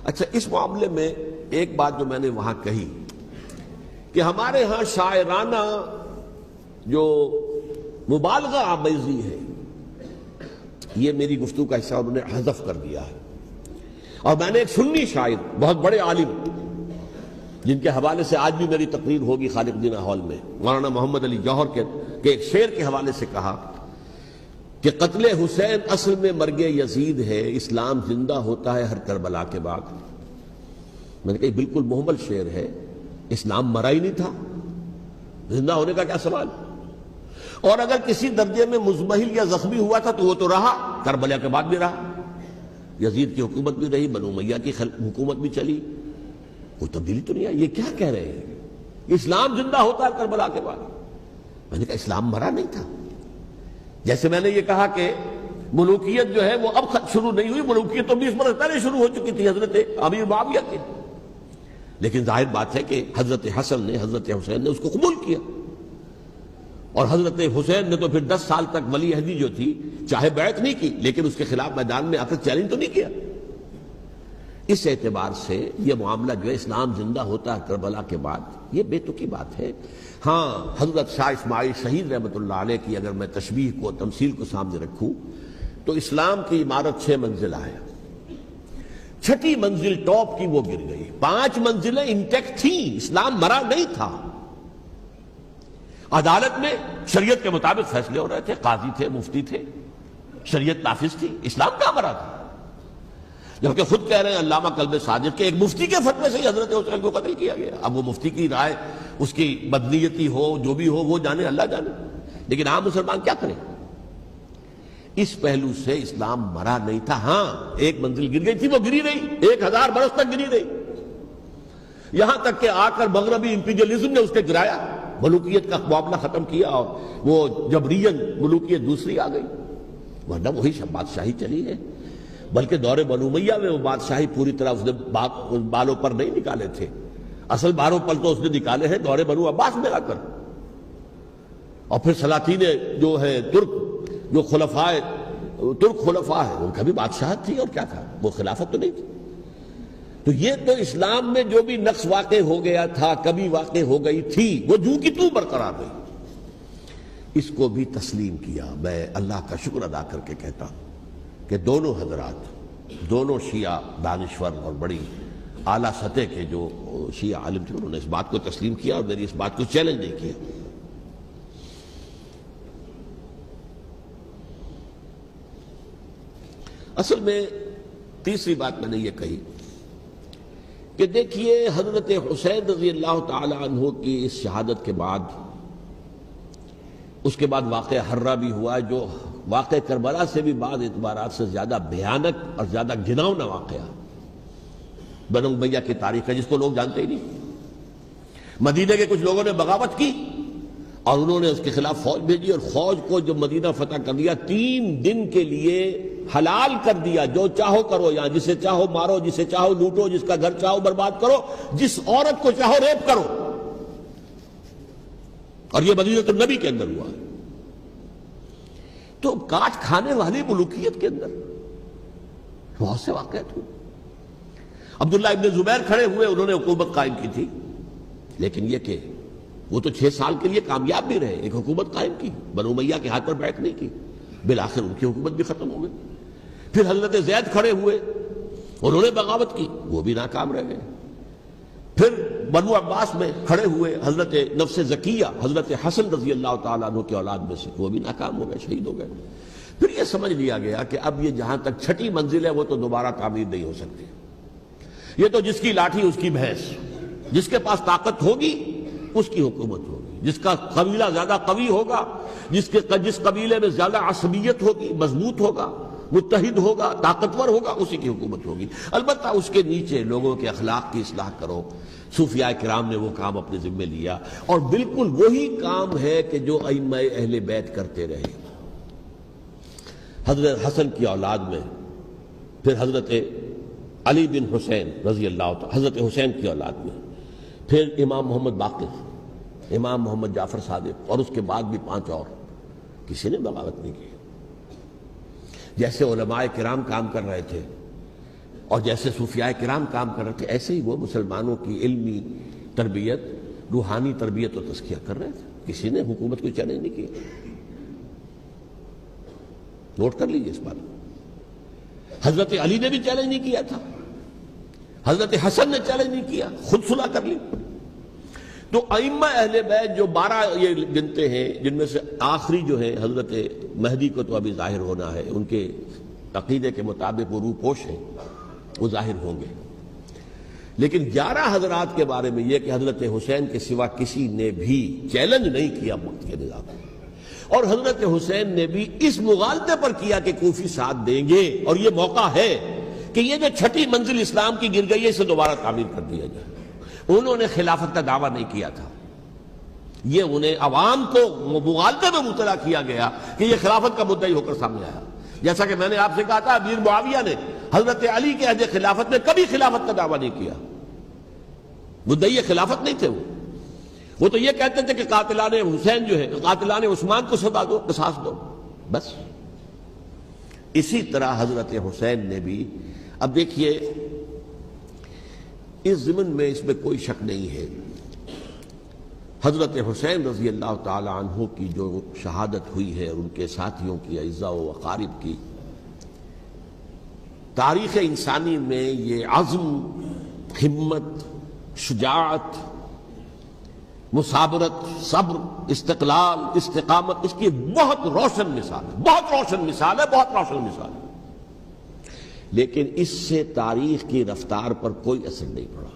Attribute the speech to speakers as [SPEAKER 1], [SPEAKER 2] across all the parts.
[SPEAKER 1] اچھا، اس معاملے میں ایک بات جو میں نے وہاں کہی کہ ہمارے ہاں شاعرانہ جو مبالغہ آمیزی ہے، یہ میری گفتگو کا حصہ انہوں نے حذف کر دیا ہے. اور میں نے ایک سنی شاعر، بہت بڑے عالم، جن کے حوالے سے آج بھی میری تقریر ہوگی خالق جناح ہال میں، مولانا محمد علی جوہر کے ایک شعر کے حوالے سے کہا کہ قتل حسین اصل میں مرگ یزید ہے، اسلام زندہ ہوتا ہے ہر کربلا کے بعد. میں نے کہا بالکل محمل شعر ہے، اسلام مرا ہی نہیں تھا، زندہ ہونے کا کیا سوال. اور اگر کسی درجے میں مزمحل یا زخمی ہوا تھا تو وہ تو رہا، کربلا کے بعد بھی رہا، یزید کی حکومت بھی رہی، بنو امیہ کی حکومت بھی چلی، کوئی تبدیلی تو نہیں آئی. یہ کیا کہہ رہے ہیں؟ اسلام زندہ ہوتا ہے کربلا کے بعد. میں نے کہا اسلام مرا نہیں تھا. جیسے میں نے یہ کہا کہ ملوکیت جو ہے وہ اب شروع نہیں ہوئی، ملوکیت تو 20 برس پہلے شروع ہو چکی تھی حضرت امیر معاویہ کے. لیکن ظاہر بات ہے کہ حضرت حسن نے، حضرت حسین نے اس کو قبول کیا، اور حضرت حسین نے تو پھر 10 سال تک ولی عہدی جو تھی چاہے بیعت نہیں کی، لیکن اس کے خلاف میدان میں آ کر چیلنج تو نہیں کیا. اس اعتبار سے یہ معاملہ جو ہے اسلام زندہ ہوتا ہے کربلا کے بعد، یہ بے تکی بات ہے. ہاں، حضرت شاہ اسماعیل شہید رحمۃ اللہ علیہ کی اگر میں تشبیہ کو، تمثیل کو سامنے رکھوں تو اسلام کی عمارت 6 منزلہ ہے، 6ٹھی منزل ٹاپ کی وہ گر گئی، 5 منزلیں انٹیکٹ تھیں، اسلام مرا نہیں تھا. عدالت میں شریعت کے مطابق فیصلے ہو رہے تھے، قاضی تھے، مفتی تھے، شریعت نافذ تھی، اسلام کہاں مرا تھا. جبکہ خود کہہ رہے ہیں علامہ کلب صادق کے ایک مفتی کے فتوے سے حضرت حسین کو قتل کیا گیا. اب وہ مفتی کی رائے، اس کی بدنیتی ہو، جو بھی ہو، وہ جانے، اللہ جانے، لیکن عام مسلمان کیا کریں. اس پہلو سے اسلام مرا نہیں تھا. ہاں، ایک منزل گر گئی تھی، وہ گری رہی، 1000 برس تک گری رہی، یہاں تک کہ آ کر مغربی امپیریلزم نے اس کے گرایا، ملوکیت کا معاملہ ختم کیا، اور وہ جبرین ملوکیت دوسری آ گئی. ورنہ وہی بادشاہی چلی ہے. بلکہ دور بنو امیہ میں وہ بادشاہی پوری طرح اس نے بالوں پر نہیں نکالے تھے، اصل بالوں پر تو اس نے نکالے ہیں دور بنو عباس میں آ کر. اور پھر سلاطین جو ہے ترک، جو ترک خلفاء ہیں، ان کا بھی بادشاہت تھی، اور کیا تھا، وہ خلافت تو نہیں تھی. تو یہ تو اسلام میں جو بھی نقص واقع ہو گیا تھا، کبھی واقع ہو گئی تھی، وہ جو کی تو برقرار رہی. اس کو بھی تسلیم کیا. میں اللہ کا شکر ادا کر کے کہتا ہوں کہ دونوں حضرات، دونوں شیعہ دانشور اور بڑی اعلیٰ سطح کے جو شیعہ عالم تھے، انہوں نے اس بات کو تسلیم کیا اور میری اس بات کو چیلنج نہیں کیا. اصل میں تیسری بات میں نے یہ کہی کہ دیکھیے حضرت حسین رضی اللہ تعالی عنہ کی اس شہادت کے بعد، اس کے بعد واقعہ حرہ بھی ہوا، جو واقعہ کربلا سے بھی بعض اعتبارات سے زیادہ بھیانک اور زیادہ گھناؤنا واقعہ بنو امیہ کی تاریخ ہے، جس کو لوگ جانتے ہی نہیں. مدینہ کے کچھ لوگوں نے بغاوت کی اور انہوں نے اس کے خلاف فوج بھیجی، اور فوج کو جب مدینہ فتح کر دیا، 3 دن کے لیے حلال کر دیا، جو چاہو کرو، یہاں جسے چاہو مارو، جسے چاہو لوٹو، جس کا گھر چاہو برباد کرو، جس عورت کو چاہو ریپ کرو. اور یہ مدینہ النبی کے اندر ہوا. تو کاٹ کھانے والی ملوکیت کے اندر بہت سے واقعات ہوئے. عبداللہ ابن زبیر کھڑے ہوئے، انہوں نے حکومت قائم کی تھی، لیکن یہ کہ وہ تو 6 سال کے لیے کامیاب بھی رہے، ایک حکومت قائم کی، بنو امیہ کے ہاتھ پر بیعت نہیں کی، بالآخر ان کی حکومت بھی ختم ہو گئی. پھر حضرت زید کھڑے ہوئے، انہوں نے بغاوت کی، وہ بھی ناکام رہ گئے. پھر بنو عباس میں کھڑے ہوئے حضرت نفس زکیہ، حضرت حسن رضی اللہ تعالیٰ عنہ کی اولاد میں سے، وہ بھی ناکام ہو گئے، شہید ہو گئے. پھر یہ سمجھ لیا گیا کہ اب یہ جہاں تک 6ٹھی منزل ہے وہ تو دوبارہ تعمیر نہیں ہو سکتی. یہ تو جس کی لاٹھی اس کی بھینس، جس کے پاس طاقت ہوگی اس کی حکومت ہوگی، جس کا قبیلہ زیادہ قوی ہوگا، جس قبیلے میں زیادہ عصبیت ہوگی، مضبوط ہوگا، متحد ہوگا، طاقتور ہوگا، اسی کی حکومت ہوگی. البتہ اس کے نیچے لوگوں کے اخلاق کی اصلاح کرو. صوفیاء کرام نے وہ کام اپنے ذمے لیا، اور بالکل وہی کام ہے کہ جو ائمہ اہل بیت کرتے رہے. حضرت حسن کی اولاد میں پھر حضرت علی بن حسین رضی اللہ تعالی، حضرت حسین کی اولاد میں پھر امام محمد باقر، امام محمد جعفر صادق، اور اس کے بعد بھی 5 اور. کسی نے بغاوت نہیں کی. جیسے علماء کرام کام کر رہے تھے، اور جیسے صوفیاء کرام کام کر رہے تھے ایسے ہی وہ مسلمانوں کی علمی تربیت، روحانی تربیت و تزکیہ کر رہے تھے. کسی نے حکومت کو چیلنج نہیں کیا. نوٹ کر لیجیے اس بات کو. حضرت علی نے بھی چیلنج نہیں کیا تھا، حضرت حسن نے چیلنج نہیں کیا، خود صلح کر لی. تو ائمہ اہل بیت جو 12 یہ گنتے ہیں، جن میں سے آخری جو ہے حضرت مہدی کو تو ابھی ظاہر ہونا ہے، ان کے عقیدے کے مطابق وہ روح پوش ہیں، وہ ظاہر ہوں گے. لیکن 11 حضرات کے بارے میں یہ کہ حضرت حسین کے سوا کسی نے بھی چیلنج نہیں کیا وقت کے نظام کو. اور حضرت حسین نے بھی اس مغالطے پر کیا کہ کوفی ساتھ دیں گے، اور یہ موقع ہے کہ یہ جو 6ٹھی منزل اسلام کی گر گئی ہے اسے دوبارہ تعمیر کر دیا جائے. انہوں نے خلافت کا دعویٰ نہیں کیا تھا، یہ انہیں عوام کو مغالطے میں مبتلا کیا گیا کہ یہ خلافت کا مدعی ہو کر سامنے آیا. جیسا کہ میں نے آپ سے کہا تھا، امیر معاویہ نے حضرت علی کے عہد خلافت میں کبھی خلافت کا دعویٰ نہیں کیا. مدعی خلافت نہیں تھے وہ تو یہ کہتے تھے کہ قاتلان حسین جو ہے، قاتلان عثمان کو سزا دو، قصاص دو، بس. اسی طرح حضرت حسین نے بھی، اب دیکھیے اس ضمن میں اس میں کوئی شک نہیں ہے، حضرت حسین رضی اللہ تعالی عنہ کی جو شہادت ہوئی ہے اور ان کے ساتھیوں کی، اعزاء و اقارب کی، تاریخ انسانی میں یہ عزم، ہمت، شجاعت، مثابرت، صبر، استقلال، استقامت، اس کی بہت روشن مثال ہے، بہت روشن مثال ہے، بہت روشن مثال ہے. لیکن اس سے تاریخ کی رفتار پر کوئی اثر نہیں پڑا.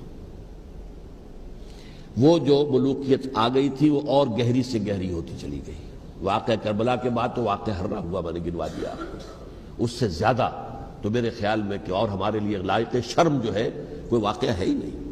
[SPEAKER 1] وہ جو ملوکیت آ گئی تھی وہ اور گہری سے گہری ہوتی چلی گئی. واقعہ کربلا کے بعد تو واقعہ ہررا ہوا میں نے گنوا دیا آپ کو، اس سے زیادہ تو میرے خیال میں کہ اور ہمارے لیے لائق شرم جو ہے کوئی واقعہ ہے ہی نہیں.